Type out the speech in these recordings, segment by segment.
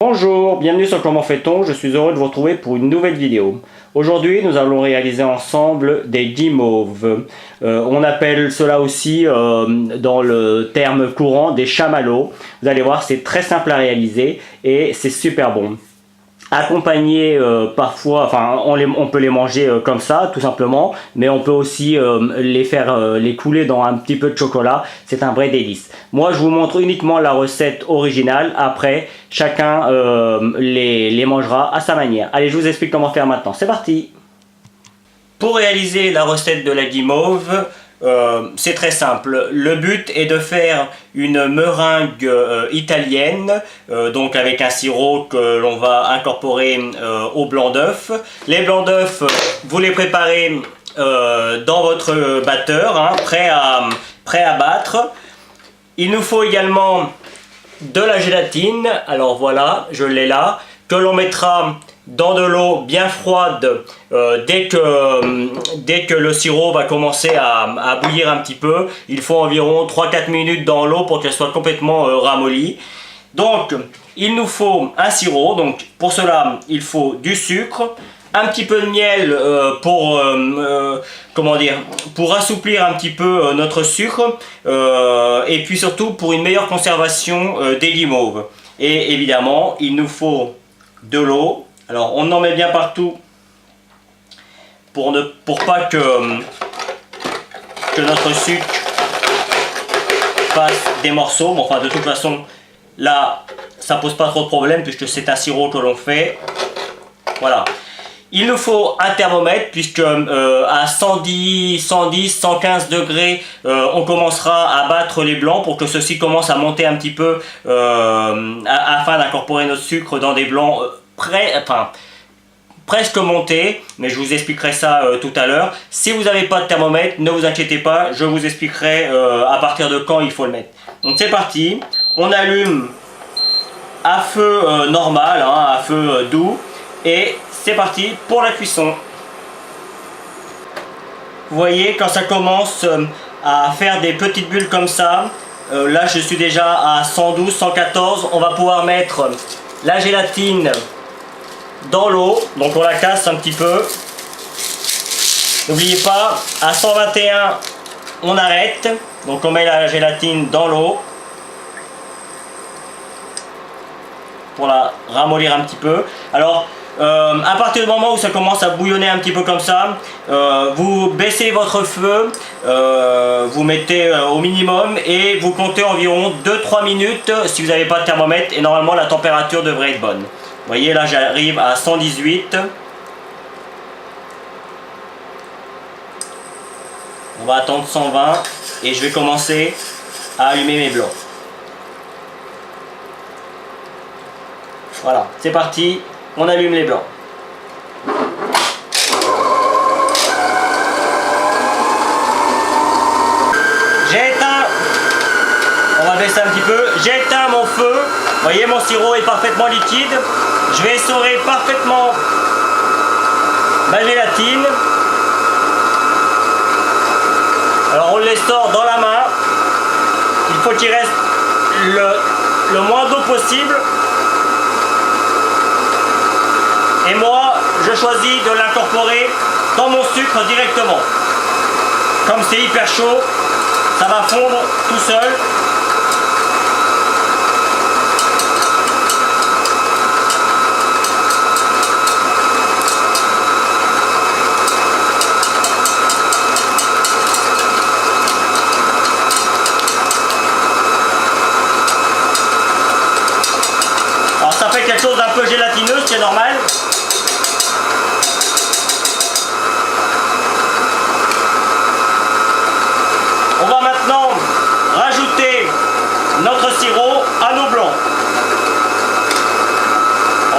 Bonjour, bienvenue sur Comment fait-on, je suis heureux de vous retrouver pour une nouvelle vidéo. Aujourd'hui, nous allons réaliser ensemble des guimauves. On appelle cela aussi, dans le terme courant, des chamallows. Vous allez voir, c'est très simple à réaliser et c'est super bon. Accompagné parfois, enfin on peut les manger comme ça tout simplement, mais on peut aussi les couler dans un petit peu de chocolat, c'est un vrai délice. Moi je vous montre uniquement la recette originale, après chacun les mangera à sa manière. Allez, je vous explique comment faire maintenant, c'est parti. Pour réaliser la recette de la guimauve, c'est très simple. Le but est de faire une meringue italienne, donc avec un sirop que l'on va incorporer au blanc d'œuf. Les blancs d'œuf, vous les préparez dans votre batteur, hein, prêt à battre. Il nous faut également de la gélatine, alors voilà, je l'ai là, que l'on mettra dans de l'eau bien froide dès que le sirop va commencer à bouillir un petit peu. Il faut environ 3-4 minutes dans l'eau pour qu'elle soit complètement ramollie. Donc il nous faut un sirop, donc pour cela il faut du sucre, un petit peu de miel pour assouplir un petit peu notre sucre, et puis surtout pour une meilleure conservation des guimauves. Et évidemment il nous faut de l'eau. Alors on en met bien partout pour pas que notre sucre fasse des morceaux. Mais enfin de toute façon là ça pose pas trop de problème puisque c'est un sirop que l'on fait. Voilà. Il nous faut un thermomètre puisque à 110, 115 degrés on commencera à battre les blancs pour que ceux-ci commencent à monter un petit peu afin d'incorporer notre sucre dans des blancs presque montés, mais je vous expliquerai ça tout à l'heure. Si vous n'avez pas de thermomètre, ne vous inquiétez pas, je vous expliquerai à partir de quand il faut le mettre. Donc c'est parti, on allume à feu normal, hein, à feu doux, et c'est parti pour la cuisson. Vous voyez, quand ça commence à faire des petites bulles comme ça, là je suis déjà à 112, 114, on va pouvoir mettre la gélatine dans l'eau, donc on la casse un petit peu. N'oubliez pas, à 121 on arrête, donc on met la gélatine dans l'eau pour la ramollir un petit peu. Alors à partir du moment où ça commence à bouillonner un petit peu comme ça, vous baissez votre feu, vous mettez au minimum et vous comptez environ 2-3 minutes si vous n'avez pas de thermomètre, et normalement la température devrait être bonne. Vous voyez, là j'arrive à 118. On va attendre 120 et je vais commencer à allumer mes blancs. Voilà, c'est parti, on allume les blancs. J'ai éteint, on va baisser un petit peu, j'ai éteint mon feu. Vous voyez, mon sirop est parfaitement liquide. Je vais essorer parfaitement ma gélatine. Alors on l'essore dans la main. Il faut qu'il reste le moins d'eau possible. Et moi, je choisis de l'incorporer dans mon sucre directement. Comme c'est hyper chaud, ça va fondre tout seul. Alors ça fait quelque chose d'un peu gélatineux, c'est normal. On va maintenant rajouter notre sirop à nos blancs.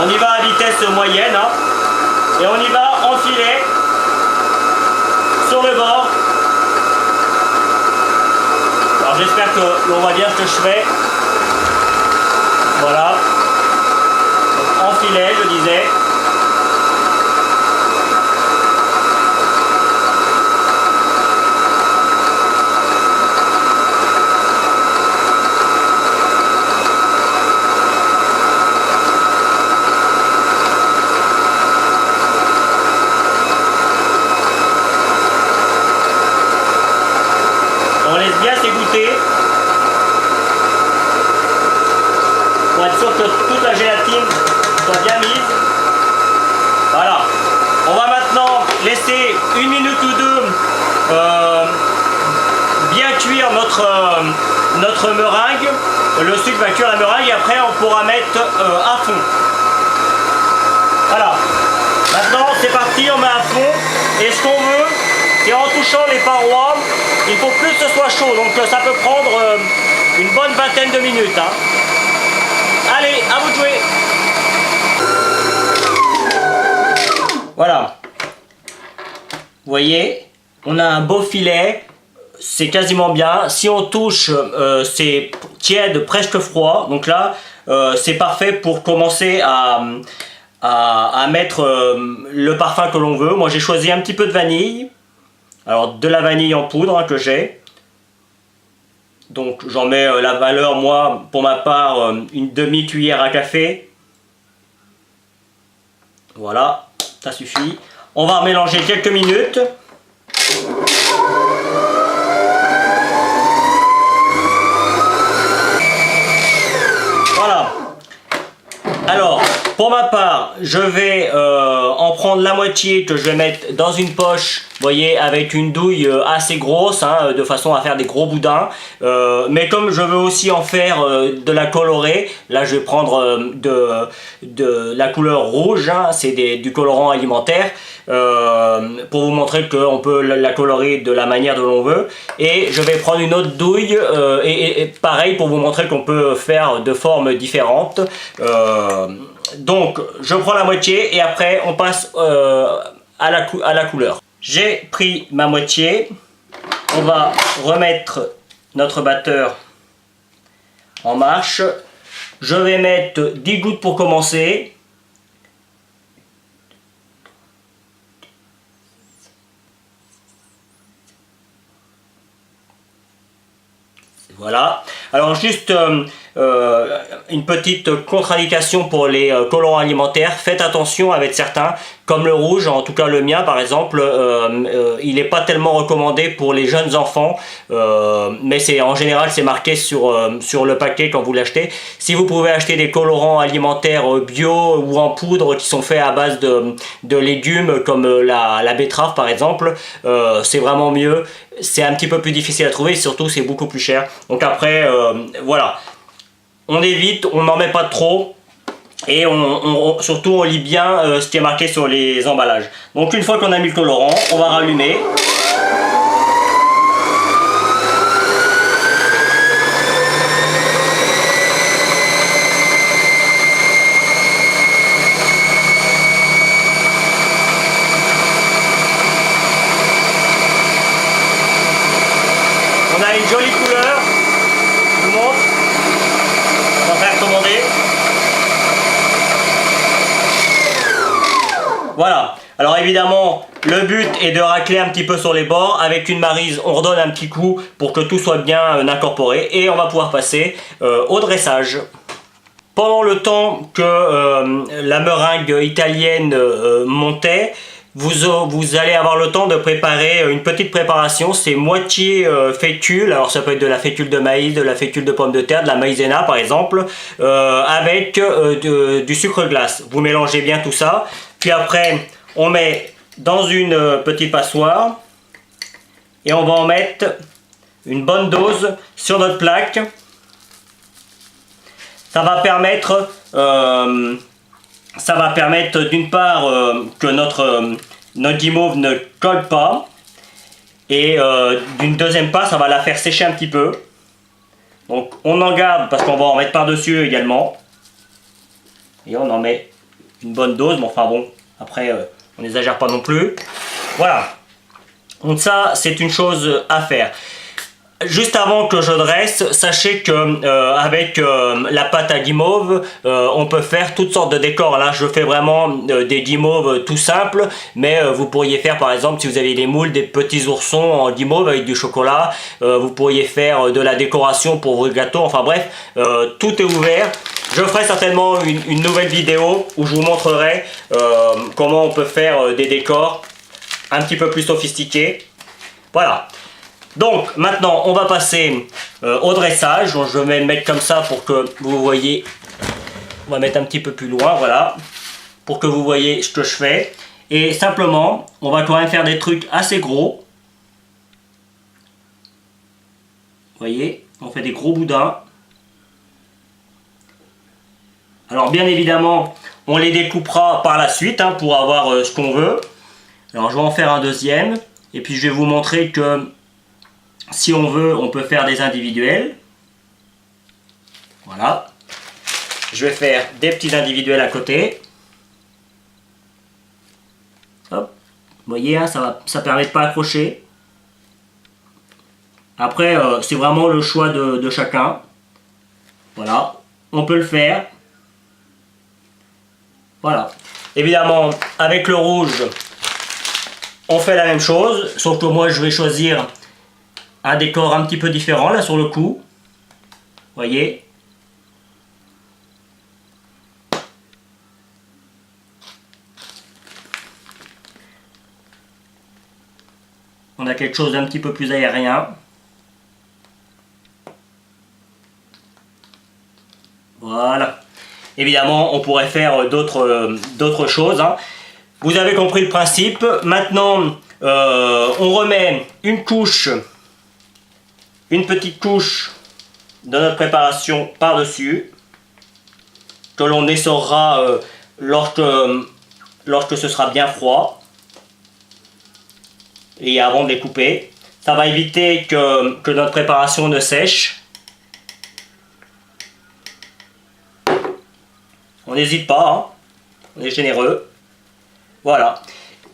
On y va à vitesse moyenne, hein, et on y va en filet sur le bord. Alors j'espère que l'on va bien ce que je fais. Voilà. Donc, en filet, je disais. toute la gélatine soit bien mise. Voilà. On va maintenant laisser 1 minute ou 2 bien cuire notre meringue. Le sucre va cuire la meringue et après on pourra mettre à fond. Voilà. Maintenant c'est parti, on met à fond. Et ce qu'on veut, c'est en touchant les parois, il faut plus que ce soit chaud. Donc ça peut prendre une bonne vingtaine de minutes. Hein. Allez, à vous de jouer. Voilà. Vous voyez, on a un beau filet. C'est quasiment bien. Si on touche, c'est tiède, presque froid. Donc là, c'est parfait pour commencer à mettre le parfum que l'on veut. Moi, j'ai choisi un petit peu de vanille. Alors, de la vanille en poudre hein, que j'ai. Donc, j'en mets la valeur, moi, pour ma part, une demi-cuillère à café. Voilà, ça suffit. On va mélanger quelques minutes. Voilà. Alors, pour ma part, je vais en prendre la moitié que je vais mettre dans une poche, vous voyez, avec une douille assez grosse, hein, de façon à faire des gros boudins. Mais comme je veux aussi en faire de la colorée, là je vais prendre de la couleur rouge, hein, c'est du colorant alimentaire, pour vous montrer qu'on peut la colorer de la manière dont l'on veut. Et je vais prendre une autre douille, et pareil pour vous montrer qu'on peut faire de formes différentes. Donc je prends la moitié et après on passe à la couleur. J'ai pris ma moitié, on va remettre notre batteur en marche. Je vais mettre 10 gouttes pour commencer. Voilà. Alors juste une petite contre-indication pour les colorants alimentaires. Faites attention avec certains, comme le rouge, en tout cas le mien par exemple, il n'est pas tellement recommandé pour les jeunes enfants, mais en général c'est marqué sur le paquet quand vous l'achetez. Si vous pouvez acheter des colorants alimentaires bio ou en poudre qui sont faits à base de légumes comme la betterave par exemple, c'est vraiment mieux. C'est un petit peu plus difficile à trouver et surtout c'est beaucoup plus cher. Donc après, voilà. On évite, on n'en met pas trop. Et surtout on lit bien ce qui est marqué sur les emballages. Donc une fois qu'on a mis le colorant, on va rallumer. On a une jolie couleur, je vous montre, on va faire commander. Voilà, alors évidemment le but est de racler un petit peu sur les bords. Avec une maryse on redonne un petit coup pour que tout soit bien incorporé et on va pouvoir passer au dressage. Pendant le temps que la meringue italienne montait, vous allez avoir le temps de préparer une petite préparation. C'est moitié fécule, alors ça peut être de la fécule de maïs, de la fécule de pomme de terre, de la maïzena par exemple, avec du sucre glace. Vous mélangez bien tout ça, puis après on met dans une petite passoire et on va en mettre une bonne dose sur notre plaque. Ça va permettre d'une part que notre guimauve ne colle pas et d'une deuxième part ça va la faire sécher un petit peu. Donc on en garde parce qu'on va en mettre par dessus également et on en met une bonne dose, mais enfin bon après on n'exagère pas non plus. Voilà, donc ça c'est une chose à faire. Juste avant que je dresse, sachez que avec la pâte à guimauve, on peut faire toutes sortes de décors. Là, je fais vraiment des guimauves tout simples, mais vous pourriez faire par exemple, si vous avez des moules, des petits oursons en guimauve avec du chocolat. Vous pourriez faire de la décoration pour vos gâteaux. Enfin bref, tout est ouvert. Je ferai certainement une nouvelle vidéo où je vous montrerai comment on peut faire des décors un petit peu plus sophistiqués. Voilà. Donc maintenant on va passer au dressage. Donc, je vais me mettre comme ça pour que vous voyez On va mettre un petit peu plus loin, voilà, pour que vous voyez ce que je fais. Et simplement, on va quand même faire des trucs assez gros. Vous voyez, on fait des gros boudins. Alors bien évidemment, on les découpera par la suite hein, pour avoir ce qu'on veut. Alors je vais en faire un deuxième. Et puis je vais vous montrer que si on veut, on peut faire des individuels. Voilà. Je vais faire des petits individuels à côté. Hop. Vous voyez, hein, ça permet de pas accrocher. Après, c'est vraiment le choix de chacun. Voilà. On peut le faire. Voilà. Évidemment, avec le rouge, on fait la même chose. Sauf que moi, je vais choisir un décor un petit peu différent, là, sur le coup. Vous voyez ? On a quelque chose d'un petit peu plus aérien. Voilà. Évidemment, on pourrait faire d'autres choses. Hein. Vous avez compris le principe. Maintenant, on remet une petite couche de notre préparation par-dessus, que l'on essorera lorsque ce sera bien froid. Et avant de les couper, ça va éviter que notre préparation ne sèche. On n'hésite pas, hein. On est généreux. Voilà.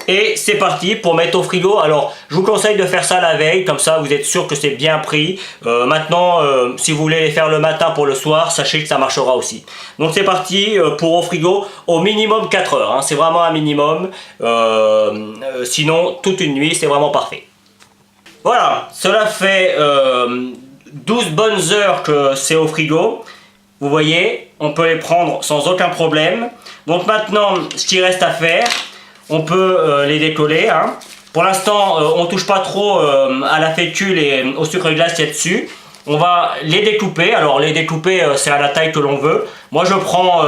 Et c'est parti pour mettre au frigo. Alors, je vous conseille de faire ça la veille, comme ça vous êtes sûr que c'est bien pris. Maintenant, si vous voulez les faire le matin pour le soir, sachez que ça marchera aussi. Donc c'est parti pour au frigo, au minimum 4 heures. Hein. C'est vraiment un minimum. Sinon, toute une nuit, c'est vraiment parfait. Voilà, cela fait 12 bonnes heures que c'est au frigo. Vous voyez, on peut les prendre sans aucun problème. Donc maintenant, ce qu'il reste à faire, on peut les décoller. Hein. Pour l'instant, on ne touche pas trop à la fécule et au sucre glace qu'il y a dessus. On va les découper. Alors les découper, c'est à la taille que l'on veut. Moi, je prends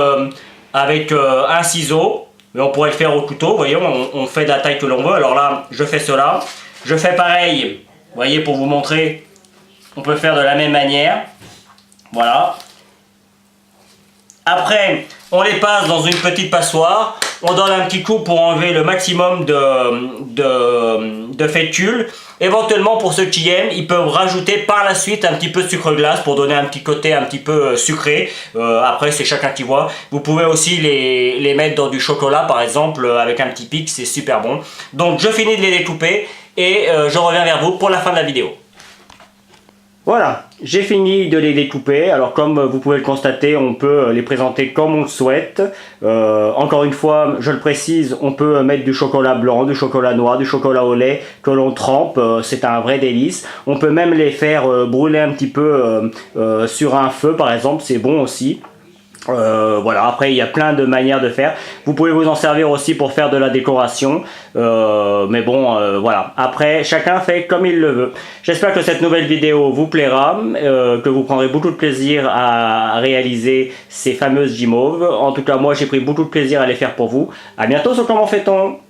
avec un ciseau, mais on pourrait le faire au couteau. Vous voyez, on fait de la taille que l'on veut. Alors là, je fais cela. Je fais pareil, vous voyez, pour vous montrer. On peut faire de la même manière. Voilà. Après, on les passe dans une petite passoire. On donne un petit coup pour enlever le maximum de fécule. Éventuellement, pour ceux qui aiment, ils peuvent rajouter par la suite un petit peu de sucre glace pour donner un petit côté un petit peu sucré. Après, c'est chacun qui voit. Vous pouvez aussi les mettre dans du chocolat, par exemple, avec un petit pic, c'est super bon. Donc, je finis de les découper et je reviens vers vous pour la fin de la vidéo. Voilà, j'ai fini de les découper. Alors comme vous pouvez le constater, on peut les présenter comme on le souhaite. Encore une fois, je le précise, on peut mettre du chocolat blanc, du chocolat noir, du chocolat au lait que l'on trempe. C'est un vrai délice. On peut même les faire brûler un petit peu sur un feu par exemple, c'est bon aussi. Voilà, après il y a plein de manières de faire. Vous pouvez vous en servir aussi pour faire de la décoration, mais bon voilà, après chacun fait comme il le veut. J'espère que cette nouvelle vidéo vous plaira, que vous prendrez beaucoup de plaisir à réaliser ces fameuses guimauves. En tout cas moi j'ai pris beaucoup de plaisir à les faire pour vous. À bientôt sur Comment fait-on.